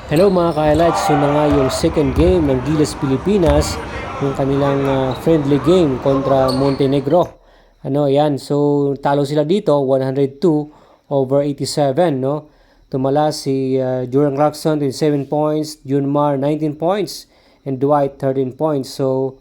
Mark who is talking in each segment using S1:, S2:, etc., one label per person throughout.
S1: Hello mga ka-highlights, yun na nga yung second game ng Gilas Pilipinas, yung kanilang friendly game kontra Montenegro. Yan, so talo sila dito, 102/87, no? Tumala si Juran Clarkson, 27 points, Junmar, 19 points, and Dwight, 13 points. So,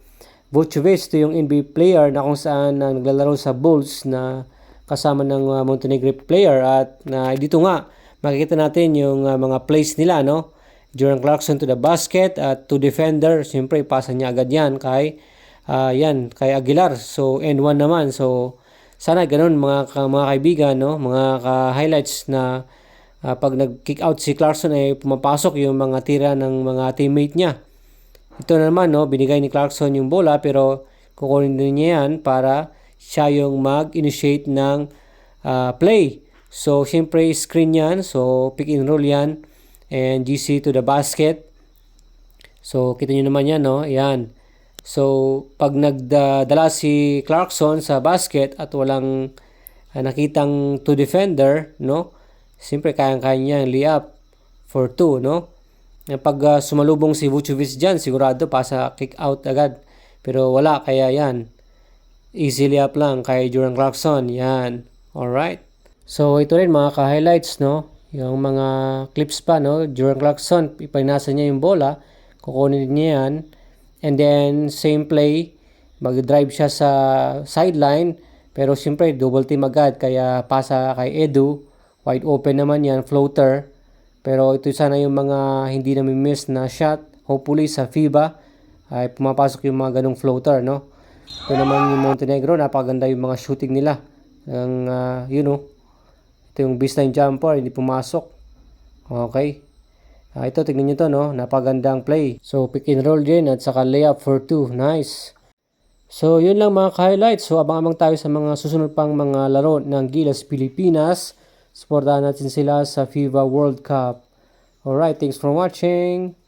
S1: Vucevic, ito yung NBA player na kung saan naglalaro sa Bulls na kasama ng Montenegro player. At dito nga, makikita natin yung mga plays nila, no? Jordan Clarkson to the basket at to defender, siyempre ipasa niya agad yan kay Aguilar. So end one naman. So sana ganoon mga kaibigan, no, mga highlights na pag nag-kick out si Clarkson ay pumapasok yung mga tira ng mga teammate niya. Ito na naman, no, binigay ni Clarkson yung bola pero kukunin din niya yan para siya yung mag-initiate ng play. So siyempre screen yan, so pick and roll yan. And GC to the basket. So, kita nyo naman yan, no? Yan. So, pag nagdala si Clarkson sa basket at walang nakitang two defender, no? Siyempre, kayang-kaya niya layup for 2, no? Pag sumalubong si Vucevic dyan, sigurado pasa kick out agad. Pero wala, kaya yan. Easy layup lang kay Jordan Clarkson. Yan. Alright. So, ito rin mga ka-highlights, no? Yung mga clips pa, no? Jordan Clarkson, ipinasa niya yung bola, kukunin niya yan, and then same play, mag-drive siya sa sideline, pero siyempre double team agad, kaya pasa kay Edu, wide open naman yan, floater, pero ito sana yung mga hindi na miss na shot, hopefully sa FIBA, ay pumapasok yung mga ganong floater, no? Ito naman yung Montenegro, napaganda yung mga shooting nila, ang, ito yung baseline jumper, hindi pumasok. Okay. Ito, tignan nyo to, no? Napagandang play. So, pick and roll din at saka layup for 2. Nice. So, yun lang mga highlights. So, abang-abang tayo sa mga susunod pang mga laro ng Gilas Pilipinas. Supportahan natin sila sa FIBA World Cup. Alright, thanks for watching.